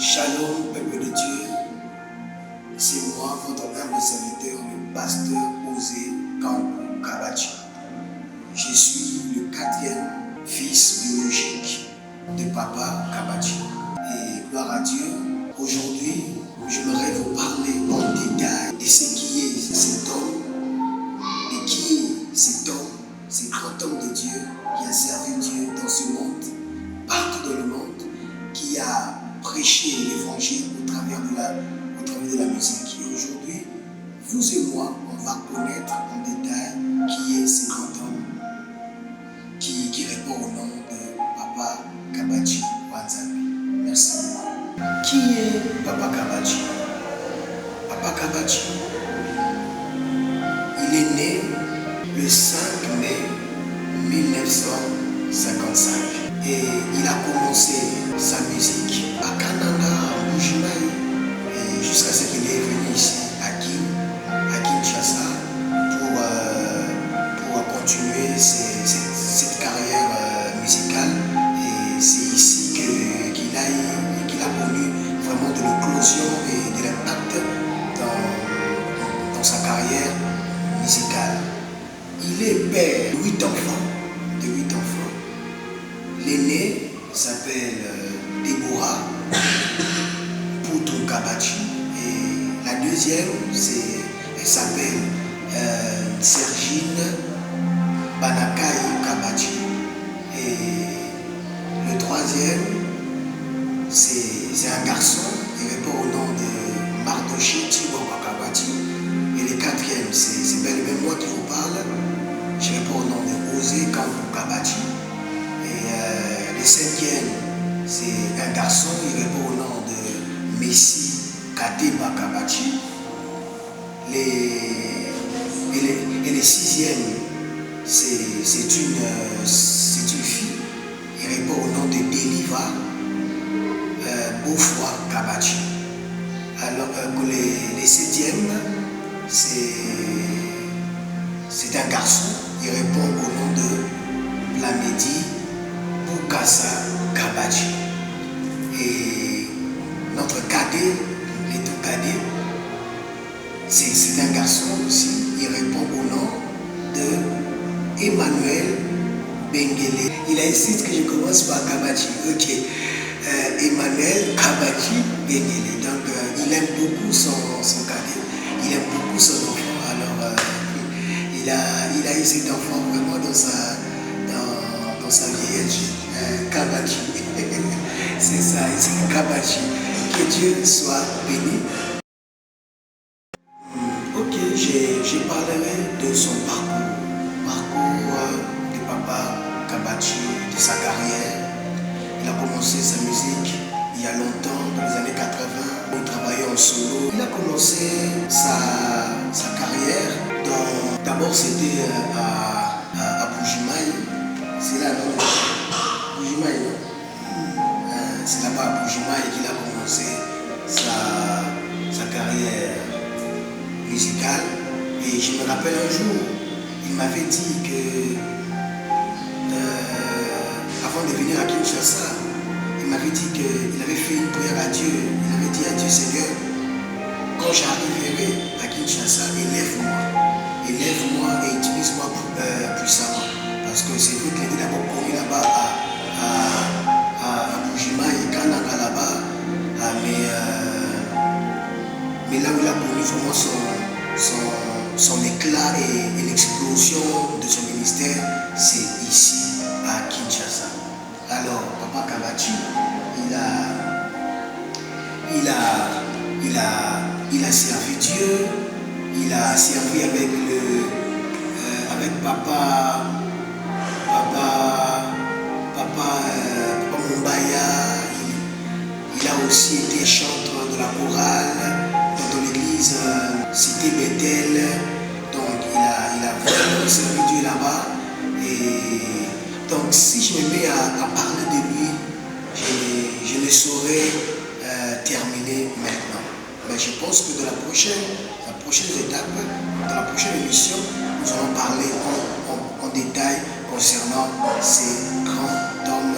Shalom, peuple de Dieu. C'est moi, votre humble serviteur, le pasteur Osé Kambu Kabachi. Je suis le 4e fils biologique de Papa Kabachi. Et gloire à Dieu, aujourd'hui, j'aimerais vous parler en détail de ce qui est cet homme, et qui est cet homme, ce grand homme de Dieu qui a servi Dieu dans ce monde, partout dans le monde, qui a prêché l'évangile au travers de la musique. Et aujourd'hui, vous et moi, on va connaître en détail qui est ce grand homme qui répond au nom de Papa Kabachi Wanzambi. Merci. Qui est Papa Kabachi? Papa Kabachi, il est né le 5 mai 1955 et il a commencé sa musique à Kananga, à Bujimaï, et jusqu'à ce qu'il est venu ici à Kinshasa pour continuer cette carrière musicale. Et c'est ici qu'il a connu vraiment de l'éclosion et de l'impact dans sa carrière musicale. Il est père de 8 enfants. L'aîné s'appelle Deborah Poutou Kabachi et la deuxième, elle s'appelle Sergine Banakai Kabachi et le troisième, c'est un garçon, il répond au nom de Mardoché Tiboka Kabachi et le quatrième, c'est bel et bien moi qui vous parle, je réponds au nom de Osé Kambu Kabachi. Et le cinquième, c'est un garçon, il répond au nom de Messi Kateba Kabachi. Et le sixième, c'est une fille, il répond au nom de Deliva Beaufoy Kabachi. Alors que le septième, c'est un garçon, il répond au nom de Plamedi Bukasa Kabachi. Et notre cadet, les deux cadets, c'est un garçon aussi, il répond au nom de Emmanuel Bengele. Il insiste que je commence par Kabachi. Ok. Emmanuel Kabachi Bengele. Donc il aime beaucoup son cadet, il aime beaucoup son enfant. Alors il a eu cet enfant vraiment dans sa vieillesse. Kabachi. C'est ça, c'est Kabachi. Que Dieu soit béni. Ok, je parlerai de son parcours de Papa Kabachi, de sa carrière. Il a commencé sa musique il y a longtemps, dans les années 80, où il travaillait en solo. Il a commencé sa carrière d'abord c'était à Bujimaï. C'est là, non? Bujimaï, non? C'est là-bas à Bujimaï qu'il a commencé sa carrière musicale. Et je me rappelle un jour, il m'avait dit que avant de venir à Kinshasa, il m'avait dit qu'il avait fait une prière à Dieu. Il avait dit à Dieu, Seigneur, quand j'arriverai à Kinshasa, élève-moi et utilise-moi puissamment. Parce que c'est vrai qu'il était d'abord connu là-bas à Bujimaï et Kananga là-bas. Mais là où il a connu vraiment son éclat et l'explosion de son ministère, c'est ici à Kinshasa. Alors, Papa Kabachi, il a servi Dieu, il a servi avec Papa Mumbaya. Il a aussi été chanteur de la chorale dans l'église Cité Bethel. Donc il a vraiment servi Dieu là-bas. Et donc si je me mets à parler de lui, je ne saurais terminer maintenant. Mais je pense que dans la prochaine étape, dans la prochaine émission, nous allons parler en détail concernant ces grands hommes,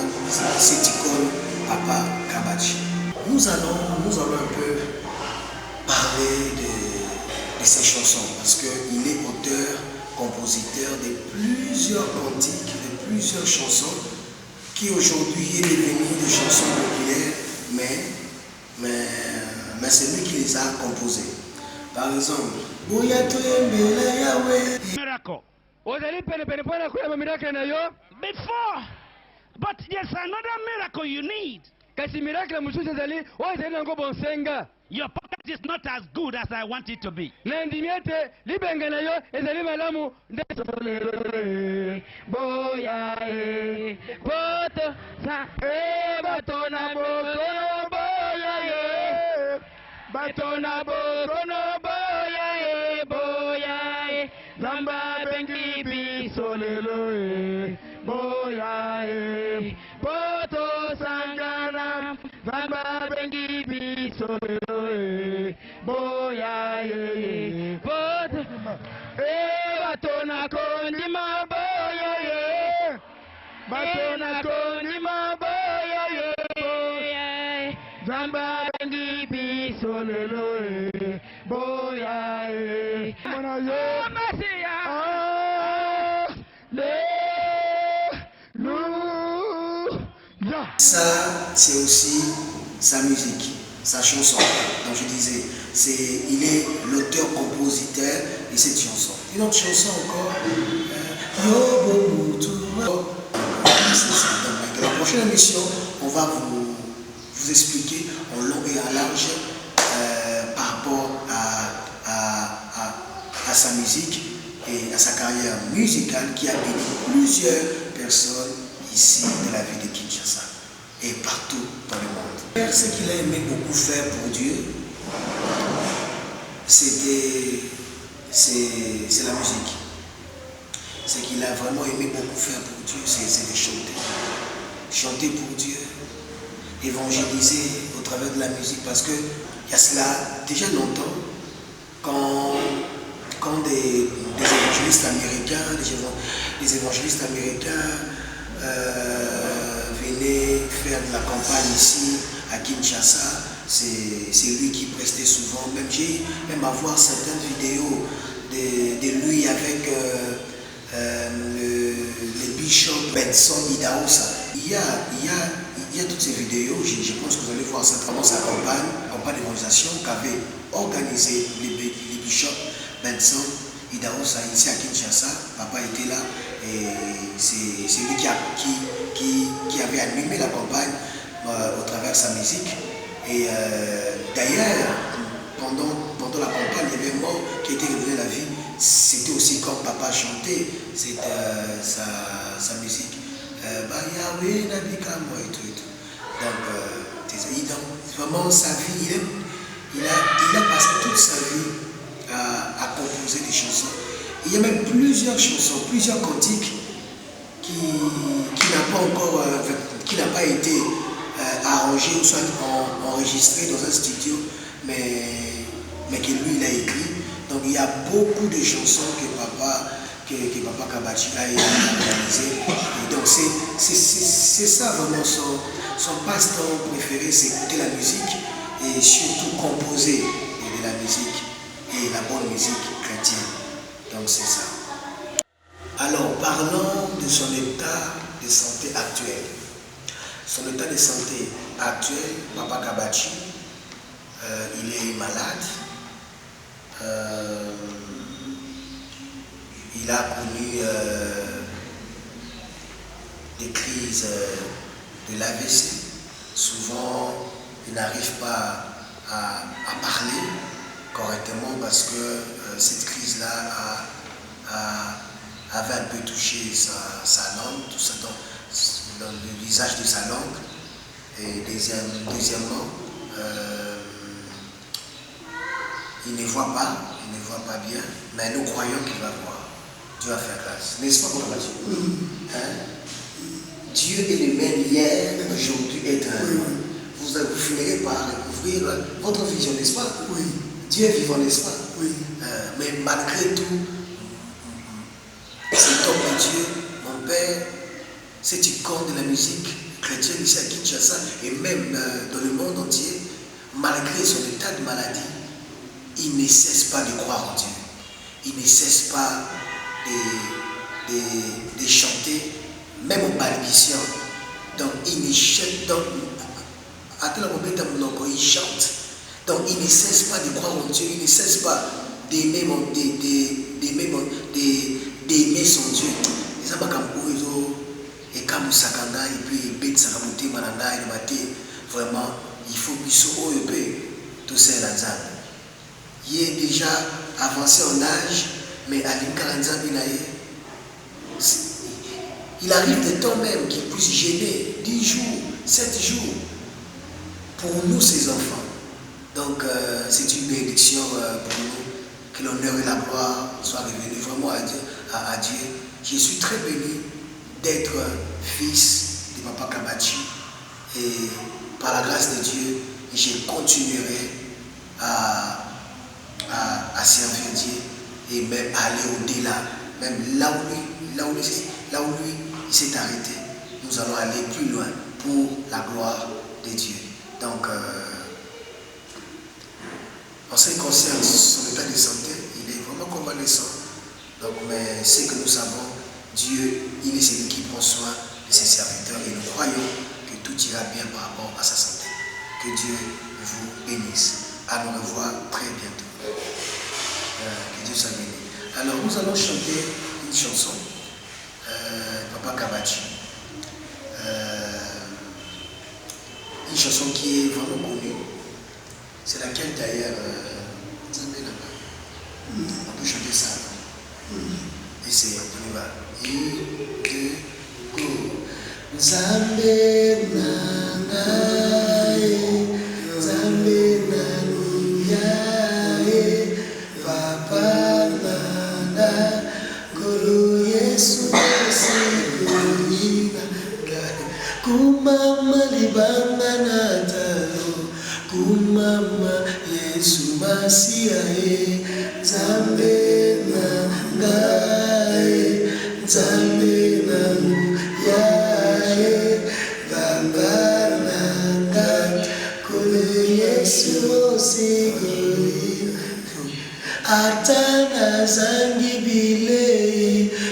cette icône Papa Kabachi. nous allons un peu parler de ses chansons parce qu'il est auteur, compositeur de plusieurs cantiques, de plusieurs chansons qui aujourd'hui est devenu des chansons populaires, mais c'est lui qui les a composées. Par exemple, Miracle. Before, but there's another miracle you need. Your pocket is not as good as I want it to be. Ça, c'est aussi sa musique, sa chanson. Donc je disais, il est l'auteur-compositeur de cette chanson. Une autre chanson encore, dans la prochaine émission, on va vous expliquer en long et en large par rapport à sa musique et à sa carrière musicale qui a béni plusieurs personnes ici de la ville de Kinshasa et partout dans le monde. Ce qu'il a aimé beaucoup faire pour Dieu, c'est la musique. Ce qu'il a vraiment aimé beaucoup faire pour Dieu, c'est de chanter. Chanter pour Dieu, évangéliser au travers de la musique, parce que il y a cela déjà longtemps, quand des évangélistes américains, venaient faire de la campagne ici à Kinshasa, c'est lui qui prestait souvent. Même j'ai à voir certaines vidéos de lui avec le bishop Benson Idahosa. Il y a toutes ces vidéos, je pense que vous allez voir certainement sa campagne d'évangélisation qu'avait organisé le bishop Benson Idahosa ici à Kinshasa. Papa était là et c'est lui qui avait animé la campagne au travers de sa musique. Et d'ailleurs, pendant la campagne, il y avait un mort qui était revenu à la vie. C'était aussi quand papa chantait sa musique. Yahweh, Nabikamo et tout. Donc, vraiment, sa vie, il a passé toute sa vie à composer des chansons. Il y a même plusieurs chansons, plusieurs cantiques qui n'a pas été arrangé ou soit enregistré dans un studio, mais que lui il a écrit. Donc il y a beaucoup de chansons que papa Kabachi a réalisé. Et donc c'est ça vraiment son passe-temps préféré, c'est écouter la musique et surtout composer de la musique et la bonne musique chrétienne. Donc c'est ça. Alors parlons de son état de santé actuel. Son état de santé actuel, Papa Kabachi, il est malade. Il a connu des crises de l'AVC. Souvent, il n'arrive pas à parler correctement parce que cette crise-là avait un peu touché sa langue, tout ça dans le visage de sa langue. Et deuxièmement, il ne voit pas bien, mais nous croyons qu'il va voir. Dieu va faire grâce. N'est-ce pas, mon Dieu? Dieu est le même hier, aujourd'hui et éternellement. Vous finirez par découvrir votre vision, n'est-ce pas? Oui. Dieu est vivant, n'est-ce pas? Oui. Mais malgré tout, cet homme de Dieu, mon Père, cette icône de la musique chrétienne ici à Kinshasa et même dans le monde entier, malgré son état de maladie, il ne cesse pas de croire en Dieu. Il ne cesse pas de chanter, même en balbutiant. Donc il ne chante, donc, à tel moment il chante. Donc il ne cesse pas de croire en Dieu, il ne cesse pas d'aimer son Dieu. Et comme Sakanga, et puis Bête Sakamuti, Mananga, et Maté, vraiment, il faut qu'il soit tout ça là. Il est déjà avancé en âge, mais à l'Inkalanza, il arrive des temps même qu'il puisse gêner 10 jours, 7 jours pour nous, ses enfants. Donc, c'est une bénédiction pour nous, que l'honneur et la gloire soient revenus vraiment à Dieu. Je suis très béni d'être fils de Papa Kabachi et par la grâce de Dieu, je continuerai à servir Dieu et même aller au-delà, même là où lui il s'est arrêté. Nous allons aller plus loin pour la gloire de Dieu. Donc, en ce qui concerne son état de santé, il est vraiment convalescent. Donc, mais ce que nous savons, Dieu, il est celui qui prend soin de ses serviteurs et nous croyons que tout ira bien par rapport à sa santé. Que Dieu vous bénisse. À nous revoir très bientôt. Que Dieu soit béni. Alors, nous allons chanter une chanson, Papa Kabachi. Une chanson qui est vraiment connue. C'est laquelle d'ailleurs, on peut chanter ça. Et c'est, on y va. 1, 2, go. Nzambe nangae, Nzambe nanuyae, Papa nanga, Kolo Yesu sikulina, kumama libanga natalo, kumama Yesu masiae, Nzambe nangae, Nzambe nanuyae, Baba nanga, Kolo Yesu sikulina, atana zangi bile,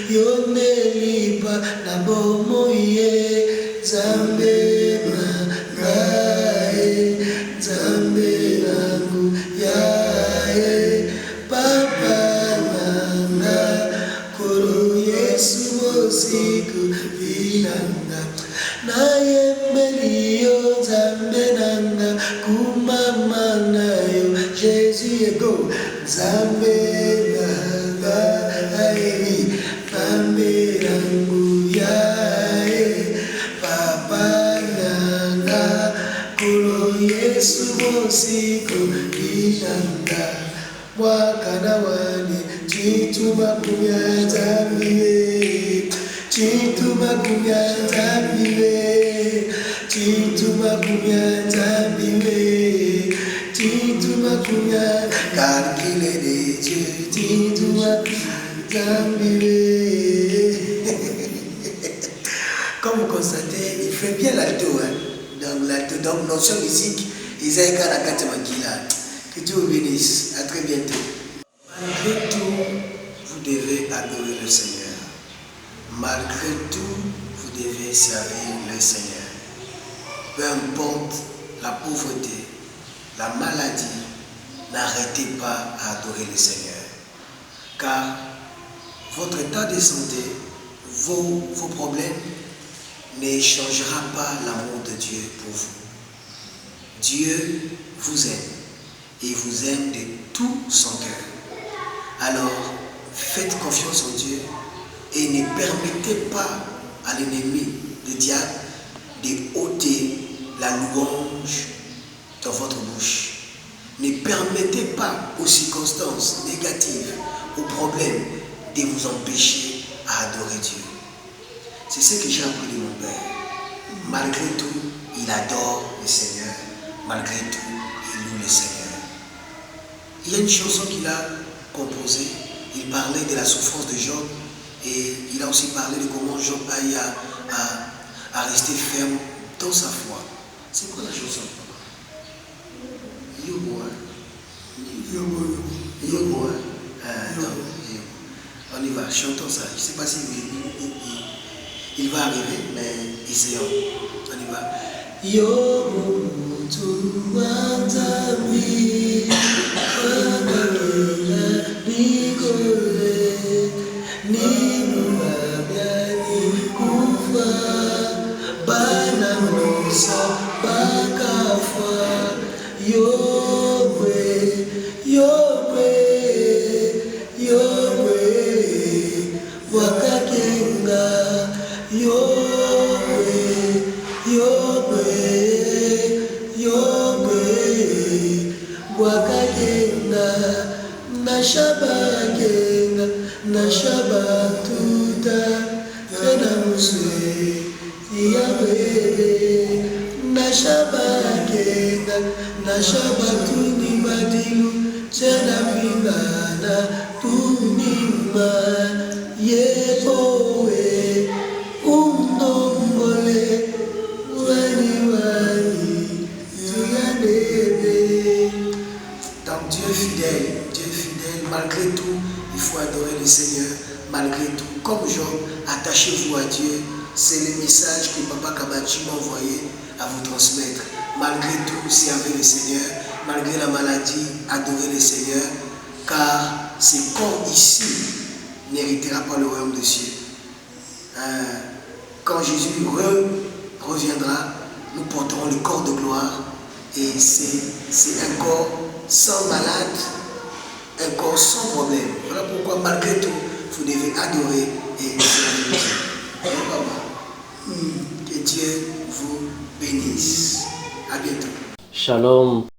yonelipa na bomoye, Nzambe nangae, Nzambe nanuyae, Papa nanga, Kolo Yesu mosiku vinanga, naye melio Nzambe nanga, kumama nayo Jésus ego, Nzambe nanga, Nzambe nanuyae, Papa nanga, Kolo Yesu mosiku vinanga, mwakana wane chituma kumyanzamiwe, chituma kumyanzamiwe, chituma kumyanzamiwe, chituma kumyanzamiwe, car qu'il est de Dieu, chituma kumyanzamiwe. Comme vous constatez, il fait bien l'alto, hein? Donc notion musique, Isaïe Karakate Makila. Que Dieu vous bénisse. À très bientôt. Malgré tout, vous devez adorer le Seigneur. Malgré tout, vous devez servir le Seigneur. Peu importe la pauvreté, la maladie, n'arrêtez pas à adorer le Seigneur. Car votre état de santé, vos problèmes, ne changera pas l'amour de Dieu pour vous. Dieu vous aime et vous aime de tout son cœur. Alors, faites confiance en Dieu et ne permettez pas à l'ennemi, le diable, de ôter la louange dans votre bouche. Ne permettez pas aux circonstances négatives, aux problèmes, de vous empêcher à adorer Dieu. C'est ce que j'ai appris de mon Père. Malgré tout, il adore le Seigneur. Malgré tout, il loue le Seigneur. Il y a une chanson qu'il a composée. Il parlait de la souffrance de Job. Et il a aussi parlé de comment Job aille à rester ferme dans sa foi. C'est quoi la chanson? On y va, chantons ça. Je ne sais pas si il va arriver, mais essayons. On y va. Yo tu watami wadamila nikole nimubabya nikufa bana musa bakafa yobwe wakakenga wakakenga nashabatuta tena muswe yabwe nashabatuni madilu tena mingana tunima yepowe undombole wani tuyadebe. Donc Dieu est fidèle, malgré tout, il faut adorer le Seigneur, malgré tout. Comme Job, attachez-vous à Dieu, c'est le message que Papa Kabachi m'a envoyé à vous transmettre. Malgré tout, servez le Seigneur, malgré la maladie, adorez le Seigneur, car ce corps ici n'héritera pas le royaume des cieux. Quand Jésus reviendra, nous porterons le corps de gloire et c'est un corps sans malade, un corps sans problème. Voilà pourquoi malgré tout, vous devez adorer et servir Dieu. Que Dieu vous bénisse. À bientôt. Shalom.